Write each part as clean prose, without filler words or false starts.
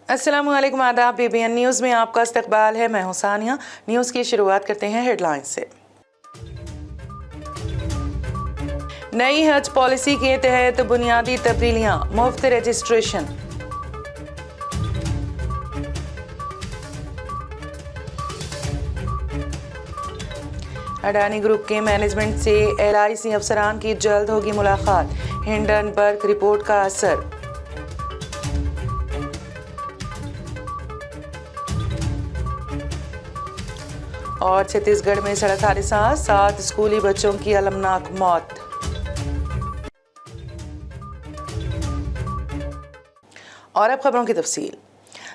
अस्सलाम वालेकुम, आदाब। BBN न्यूज़ में आपका इस्तकबाल है। मैं हूं सानिया। न्यूज़ की शुरुआत करते हैं हेडलाइंस से। नई हज पॉलिसी के तहत बुनियादी तब्दीलियां, मुफ्त रजिस्ट्रेशन। अडानी ग्रुप के मैनेजमेंट से LIC अफसरान की जल्द होगी मुलाकात, हिंडनबर्ग रिपोर्ट का असर। और छत्तीसगढ़ में सड़क हादसा, 7 स्कूली बच्चों की अलमनाक मौत। और अब खबरों की तफसील।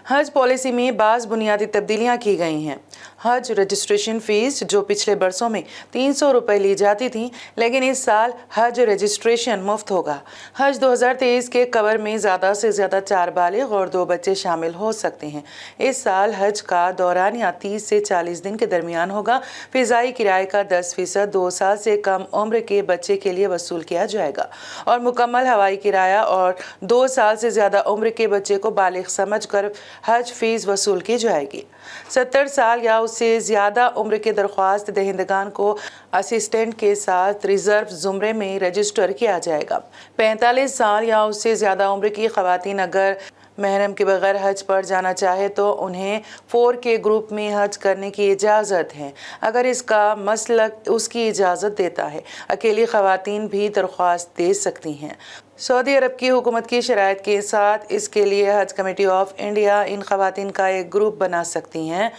हज पॉलिसी में बाज़ बुनियादी तब्दीलियां की गई हैं। हज रजिस्ट्रेशन फ़ीस जो पिछले बरसों में 300 रुपये ली जाती थी, लेकिन इस साल हज रजिस्ट्रेशन मुफ्त होगा। हज 2023 के कवर में ज़्यादा से ज़्यादा 4 बालिग और 2 बच्चे शामिल हो सकते हैं। इस साल हज का दौरान या 30 से 40 दिन के दरमियान होगा। फ़िज़ाई किराए का 10% 2 साल से कम उम्र के बच्चे के लिए वसूल किया जाएगा और मुकम्मल हवाई किराया और 2 साल से ज़्यादा उम्र के बच्चे को बालिग समझ कर हज फ़ीस वसूल की जाएगी। 70 साल या उससे ज़्यादा उम्र के दरख्वास्त दहिंदगान को असिस्टेंट के साथ रिजर्व ज़ुमरे में रजिस्टर किया जाएगा। 45 साल या उससे ज़्यादा उम्र की ख़वातीन अगर महरम के बगैर हज पर जाना चाहे तो उन्हें 4 के ग्रुप में हज करने की इजाज़त है, अगर इसका मसलक उसकी इजाज़त देता है। अकेली ख़वातीन भी दरख्वास्त दे सकती हैं। सऊदी अरब की हुकूमत की शराइत के साथ इसके लिए हज कमेटी ऑफ इंडिया इन ख़वातीन का एक ग्रुप बना सकती हैं।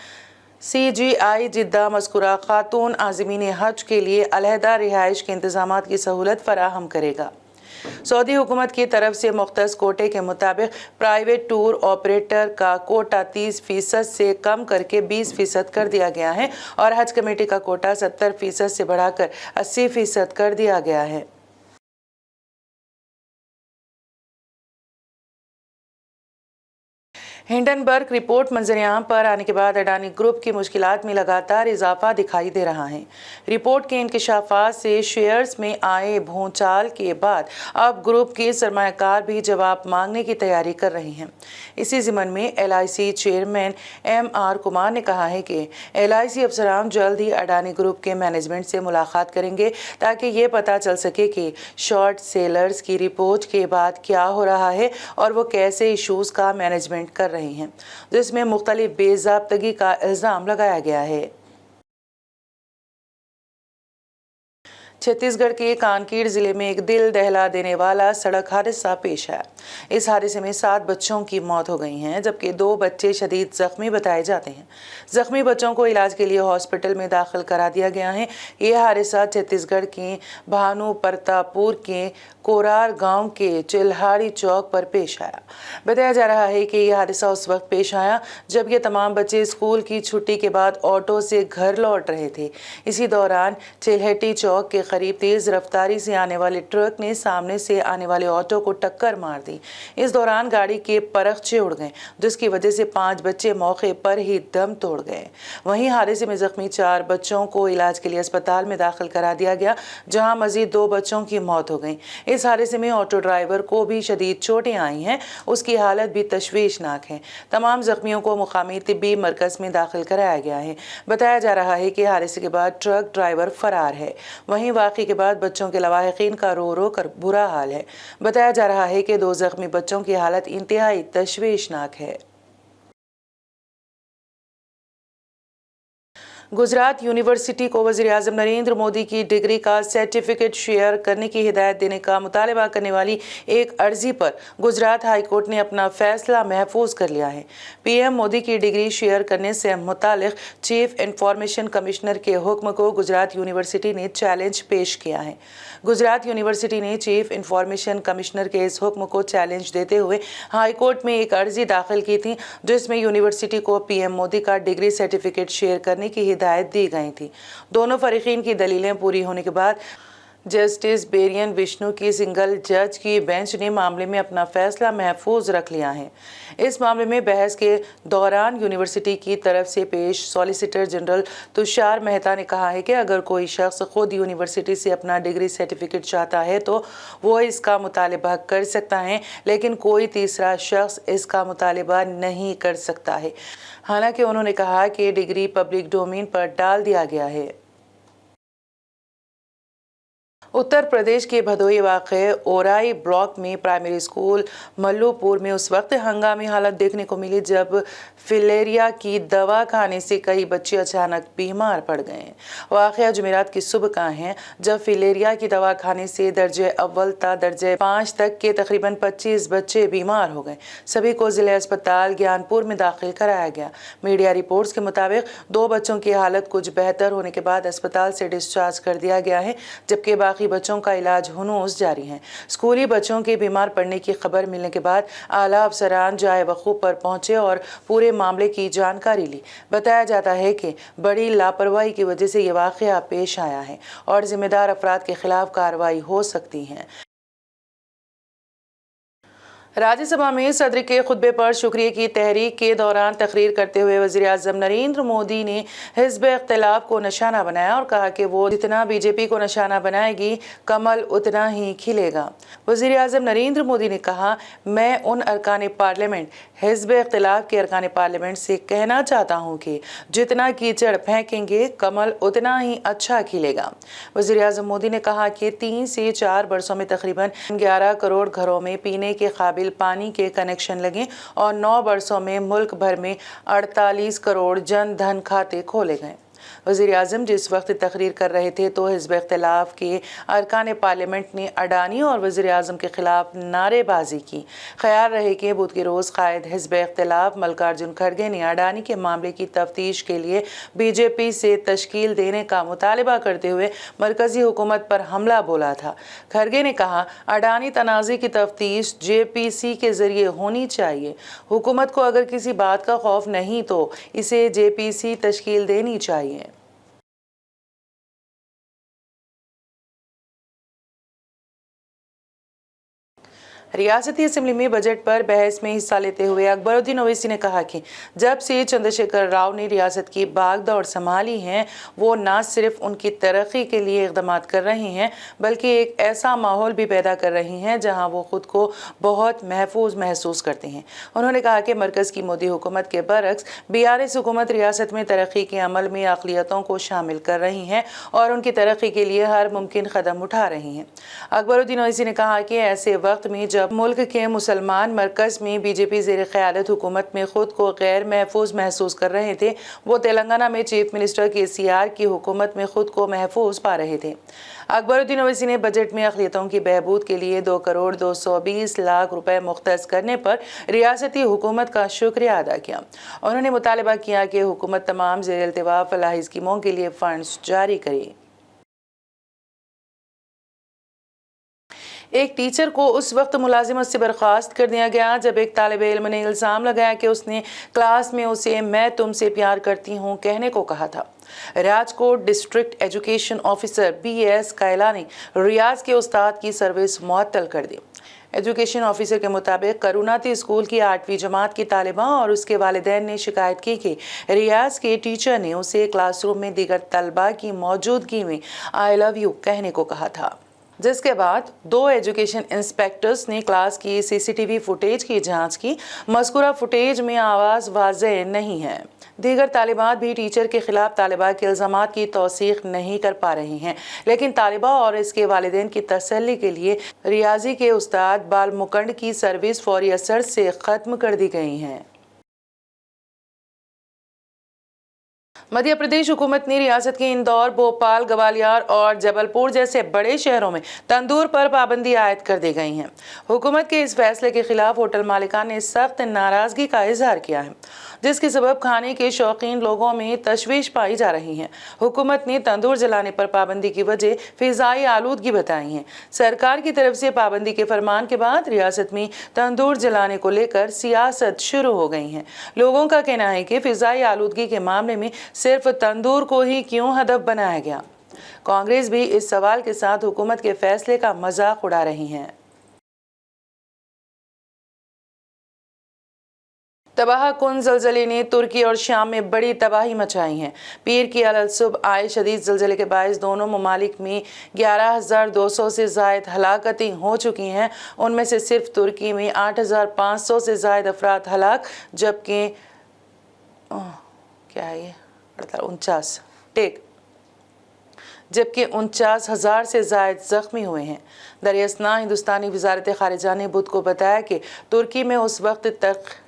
CGI जिद्दा मज़कूरा खातून आज़मीन हज के लिए अलहदा रिहाइश के इंतज़ामात की सहूलत फराहम करेगा। सऊदी हुकूमत की तरफ से मुख्तस कोटे के मुताबिक प्राइवेट टूर ऑपरेटर का कोटा 30% से कम करके 20% कर दिया गया है और हज कमेटी का कोटा 70% से बढ़ाकर 80% कर दिया गया है। हिंडनबर्ग रिपोर्ट मंजरेआम पर आने के बाद अडानी ग्रुप की मुश्किलात में लगातार इजाफा दिखाई दे रहा है। रिपोर्ट के इंकशाफात से शेयर्स में आए भूचाल के बाद अब ग्रुप के सरमायाकार भी जवाब मांगने की तैयारी कर रहे हैं। इसी ज़िमन में LIC चेयरमैन MR कुमार ने कहा है कि LIC अफसरान जल्द ही अडानी ग्रुप के मैनेजमेंट से मुलाकात करेंगे ताकि ये पता चल सके कि शॉर्ट सेलर्स की रिपोर्ट के बाद क्या हो रहा है और वो कैसे इशूज़ का मैनेजमेंट कर रहे हैं, जिसमें मुख्तलिफ बेज़ाब्तगी का इल्ज़ाम लगाया गया है। छत्तीसगढ़ के कानकेर जिले में एक दिल दहला देने वाला सड़क हादसा पेश आया। इस हादसे में 7 बच्चों की मौत हो गई है, जबकि 2 बच्चे शदीद जख्मी बताए जाते हैं। जख्मी बच्चों को इलाज के लिए हॉस्पिटल में दाखिल करा दिया गया है। यह हादसा छत्तीसगढ़ के भानु प्रतापपुर के कोरार गांव के चिल्हाड़ी चौक पर पेश आया। बताया जा रहा है कि यह हादसा उस वक्त पेश आया जब ये तमाम बच्चे स्कूल की छुट्टी के बाद ऑटो से घर लौट रहे थे। इसी दौरान चिल्हेटी चौक के करीब तेज रफ्तारी से आने वाले ट्रक ने सामने से आने वाले ऑटो को टक्कर मार दी। इस दौरान गाड़ी के परखचे उड़ गए, जिसकी वजह से 5 बच्चे मौके पर ही दम तोड़ गए। वहीं हादसे में जख्मी 4 बच्चों को इलाज के लिए अस्पताल में दाखिल करा दिया गया, जहां मजीद 2 बच्चों की मौत हो गई। इस हादसे में ऑटो ड्राइवर को भी शदीद चोटें आई हैं, उसकी हालत भी तशवीशनाक है। तमाम जख्मियों को मुकामी तिब्बी मरकज़ में दाखिल कराया गया है। बताया जा रहा है कि हादसे के बाद ट्रक ड्राइवर फरार है। वहीं वाक़े के बाद बच्चों के लवाहिकीन का रो रो कर बुरा हाल है। बताया जा रहा है कि 2 जख्मी बच्चों की हालत इंतहाई तशवीशनाक है। गुजरात यूनिवर्सिटी को वज़ीर-ए-आज़म नरेंद्र मोदी की डिग्री का सर्टिफिकेट शेयर करने की हिदायत देने का मुतालबा करने वाली एक अर्जी पर गुजरात हाई कोर्ट ने अपना फैसला महफूज कर लिया है। PM मोदी की डिग्री शेयर करने से मुतालिक चीफ इंफॉर्मेशन कमिश्नर के हुक्म को गुजरात यूनिवर्सिटी ने चैलेंज पेश किया है। गुजरात यूनिवर्सिटी ने चीफ इंफॉर्मेशन कमिश्नर के इस हुक्म को चैलेंज देते हुए हाई कोर्ट में एक अर्जी दाखिल की थी, जिसमें यूनिवर्सिटी को PM मोदी का डिग्री सर्टिफिकेट शेयर करने की हिदायत दी गई थी। दोनों फरीकीन की दलीलें पूरी होने के बाद जस्टिस बेरियन विष्णु की सिंगल जज की बेंच ने मामले में अपना फैसला महफूज रख लिया है। इस मामले में बहस के दौरान यूनिवर्सिटी की तरफ से पेश सॉलिसिटर जनरल तुषार मेहता ने कहा है कि अगर कोई शख्स खुद यूनिवर्सिटी से अपना डिग्री सर्टिफिकेट चाहता है तो वो इसका मुतालबा कर सकता है, लेकिन कोई तीसरा शख्स इसका मुतालबा नहीं कर सकता है। हालांकि उन्होंने कहा कि डिग्री पब्लिक डोमेन पर डाल दिया गया है। उत्तर प्रदेश के भदोही वाक़े ओराई ब्लॉक में प्राइमरी स्कूल मल्लूपुर में उस वक्त हंगामी हालत देखने को मिली जब फिलेरिया की दवा खाने से कई बच्चे अचानक बीमार पड़ गए। वाक़या जुमेरात की सुबह का है जब फिलेरिया की दवा खाने से दर्जे अव्वल ता दर्जे 5 तक के तकरीबन 25 बच्चे बीमार हो गए। सभी को जिला अस्पताल ज्ञानपुर में दाखिल कराया गया। मीडिया रिपोर्ट्स के मुताबिक 2 बच्चों की हालत कुछ बेहतर होने के बाद अस्पताल से डिस्चार्ज कर दिया गया है, जबकि बाकी बच्चों का इलाज हुनूस जारी है। स्कूली बच्चों के बीमार पड़ने की खबर मिलने के बाद आला अफसरान जाए वक़ूफ़ पर पहुंचे और पूरे मामले की जानकारी ली। बताया जाता है कि बड़ी लापरवाही की वजह से ये वाक़या पेश आया है और जिम्मेदार अफराद के खिलाफ कार्रवाई हो सकती है। राज्यसभा में सदर के खुतबे पर शुक्रिया की तहरीक के दौरान तकरीर करते हुए वज़ीर-ए-आज़म नरेंद्र मोदी ने हिज़्ब इख्तिलाफ को निशाना बनाया और कहा कि वो जितना बीजेपी को निशाना बनाएगी कमल उतना ही खिलेगा। वज़ीर-ए-आज़म नरेंद्र मोदी ने कहा, मैं उन अरकान पार्लियामेंट हिज़्ब इख्तिलाफ के अरकान पार्लियामेंट से कहना चाहता हूँ कि जितना कीचड़ फेंकेंगे कमल उतना ही अच्छा खिलेगा। वज़ीर-ए-आज़म मोदी ने कहा कि 3 से 4 बरसों में तकरीबन 11 करोड़ घरों में पीने के काबिल पानी के कनेक्शन लगे और 9 बरसों में मुल्क भर में 48 करोड़ जन धन खाते खोले गए। वज़ीर-ए-आज़म जिस वक्त तकरीर कर रहे थे तो हिज़्ब इख्तिलाफ के अरकान पार्लियामेंट ने अडानी और वज़ीर-ए-आज़म के खिलाफ नारेबाजी की। ख्याल रहे कि बुध के रोज़ कायद हिज़्ब इख्तिलाफ मल्लिकार्जुन खड़गे ने अडानी के मामले की तफ्तीश के लिए बीजेपी से तश्कील देने का मुतालबा करते हुए मरकज़ी हुकूमत पर हमला बोला था। खड़गे ने कहा, अडानी तनाज़े की तफ्तीश JPC के ज़रिए होनी चाहिए। हुकूमत को अगर किसी बात का खौफ नहीं तो इसे JPC तश्कील देनी चाहिए। रियासती असेंबली में बजट पर बहस में हिस्सा लेते हुए अकबरुद्दीन ओवैसी ने कहा कि जब से चंद्रशेखर राव ने रियासत की भागदौड़ संभाली है वो न सिर्फ उनकी तरक्की के लिए इक़दाम कर रही हैं बल्कि एक ऐसा माहौल भी पैदा कर रही हैं जहां वो खुद को बहुत महफूज महसूस करते हैं। उन्होंने कहा कि मरकज़ की मोदी हुकूमत के बरक्स BRS हुकूमत रियासत में तरक्की के अमल में अक़लियतों को शामिल कर रही हैं और उनकी तरक्की के लिए हर मुमकिन कदम उठा रही हैं। अकबरुद्दीन ओवैसी ने कहा कि ऐसे वक्त में जब मुल्क के मुसलमान मरकज़ में बीजेपी ज़ेर क़यादत हुकूमत में खुद को गैर महफूज महसूस कर रहे थे, वो तेलंगाना में चीफ मिनिस्टर KCR की हुकूमत में खुद को महफूज पा रहे थे। अकबरुद्दीन ओवैसी ने बजट में अक़लियतों की बहबूद के लिए 2 करोड़ 220 लाख रुपए मुख्तस करने पर रियासती हुकूमत का शुक्रिया अदा किया। उन्होंने मुतालबा किया कि हुकूमत तमाम ज़ेर इल्तिवा फलाही स्कीमों के लिए फ़ंड्स जारी करे। एक टीचर को उस वक्त मुलाजिमत से बर्खास्त कर दिया गया जब एक तालिब इल्म ने इल्ज़ाम लगाया कि उसने क्लास में उसे मैं तुमसे प्यार करती हूँ कहने को कहा था। Rajkot district education officer BS Kayla ने रियाज के उस्ताद की सर्विस मुअत्तल कर दी। एजुकेशन ऑफिसर के मुताबिक करुणाती स्कूल की 8वीं जमात की तालिबा और उसके वालिदैन ने शिकायत की कि रियाज के टीचर ने उसे क्लासरूम में दीगर तलबा की मौजूदगी में I love you कहने को कहा था, जिसके बाद 2 एजुकेशन इंस्पेक्टर्स ने क्लास की CCTV फुटेज की जांच की। मज़कूरा फुटेज में आवाज़ वाज़ेह नहीं है। दीगर तालिबात भी टीचर के खिलाफ तालिबा के इल्ज़ामात की तौसीक़ नहीं कर पा रही हैं, लेकिन तालिबा और इसके वालिदैन की तसल्ली के लिए रियाजी के उस्ताद बालमुकंड की सर्विस फौरी असर से ख़त्म कर दी गई हैं। मध्य प्रदेश हुकूमत ने रियासत के इंदौर, भोपाल, ग्वालियर और जबलपुर जैसे बड़े शहरों में तंदूर पर पाबंदी आयद कर दी गई है। हुकूमत के इस फैसले के खिलाफ होटल मालिकान ने सख्त नाराजगी का इजहार किया है, जिसके सबब खाने के शौकीन लोगों में तशवीश पाई जा रही है। हुकूमत ने तंदूर जलाने पर पाबंदी की वजह फिजाई आलूदगी बताई है। सरकार की तरफ से पाबंदी के फरमान के बाद रियासत में तंदूर जलाने को लेकर सियासत शुरू हो गई है। लोगों का कहना है कि फिजाई आलूदगी के मामले में सिर्फ तंदूर को ही क्यों हदफ बनाया गया। कांग्रेस भी इस सवाल के साथ हुकूमत के फैसले का मजाक उड़ा रही है। तबाह कुन ज़लज़ले ने तुर्की और शाम में बड़ी तबाही मचाई है। पीर की अलसुबह आए शदीद ज़लज़ले के बायस दोनों ममालिक में 11,200 से ज़ायद हलाकतें हो चुकी हैं। उनमें से सिर्फ तुर्की में 8,500 से ज़ायद अफराद हलाक, जबकि क्या है ये 49 टेक जबकि 49,000 से ज़ायद ज़ख्मी हुए हैं। दरियासना हिंदुस्तानी वज़ारत ख़ारिजा ने बुध को बताया कि तुर्की में उस वक्त तक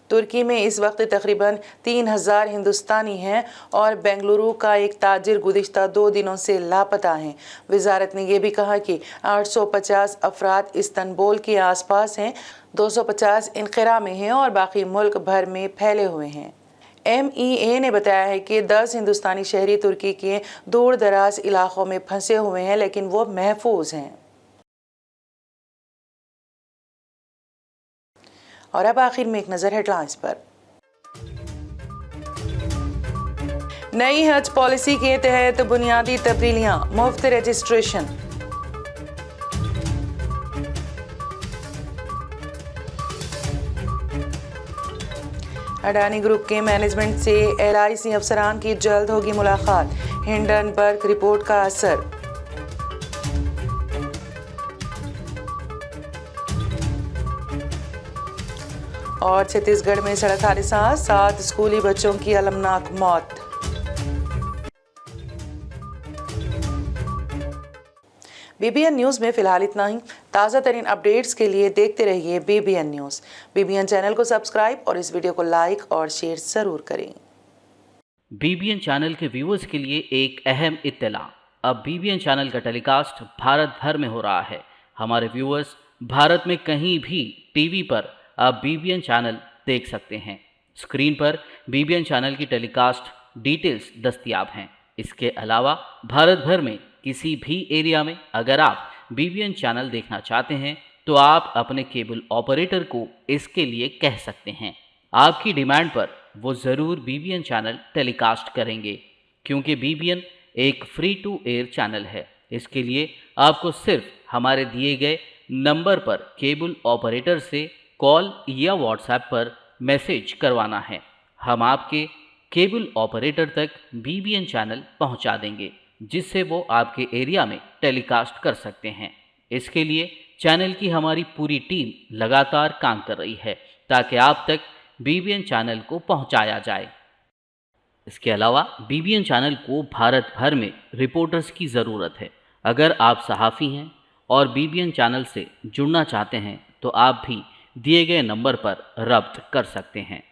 तुर्की में इस वक्त तकरीबन 3,000 हिंदुस्तानी हैं और बेंगलुरु का एक ताजिर गुज़िश्ता 2 दिनों से लापता हैं। वज़ारत ने यह भी कहा कि 850 अफराद इस्तांबुल के आसपास हैं, 250 इनक़िरा में हैं और बाकी मुल्क भर में फैले हुए हैं। MEA ने बताया है कि 10 हिंदुस्तानी शहरी तुर्की के दूर दराज इलाकों में फंसे हुए हैं, लेकिन वो महफूज हैं। और अब आखिर में एक नज़र हेडलाइंस पर। नई हज पॉलिसी के तहत बुनियादी तब्दीलियां, मुफ्त रजिस्ट्रेशन। अडानी ग्रुप के मैनेजमेंट से LIC अफसरान की जल्द होगी मुलाकात, हिंडनबर्ग रिपोर्ट का असर। और छत्तीसगढ़ में सड़क हादसा, 7 स्कूली बच्चों की अलमनाक मौत। BBN न्यूज़ में फिलहाल इतना ही। ताज़ा तरीन अपडेट्स के लिए देखते रहिए BBN न्यूज़। BBN चैनल को सब्सक्राइब और इस वीडियो को लाइक और शेयर ज़रूर करें। BBN चैनल के व्यूअर्स के लिए एक अहम इत्तला। अब BBN चैनल का टेलीकास्ट भारत भर में हो रहा है। हमारे व्यूअर्स भारत में कहीं भी टीवी पर आप BBN चैनल देख सकते हैं। स्क्रीन पर BBN चैनल की टेलीकास्ट डिटेल्स दस्तयाब हैं। इसके अलावा भारत भर में किसी भी एरिया में अगर आप BBN चैनल देखना चाहते हैं तो आप अपने केबल ऑपरेटर को इसके लिए कह सकते हैं। आपकी डिमांड पर वो ज़रूर BBN चैनल टेलीकास्ट करेंगे, क्योंकि BBN एक फ्री टू एयर चैनल है। इसके लिए आपको सिर्फ हमारे दिए गए नंबर पर केबल ऑपरेटर से कॉल या व्हाट्सएप पर मैसेज करवाना है। हम आपके केबल ऑपरेटर तक BBN चैनल पहुंचा देंगे, जिससे वो आपके एरिया में टेलीकास्ट कर सकते हैं। इसके लिए चैनल की हमारी पूरी टीम लगातार काम कर रही है ताकि आप तक BBN चैनल को पहुंचाया जाए। इसके अलावा BBN चैनल को भारत भर में रिपोर्टर्स की ज़रूरत है। अगर आप सहाफ़ी हैं और BBN चैनल से जुड़ना चाहते हैं तो आप भी दिए गए नंबर पर रब्त कर सकते हैं।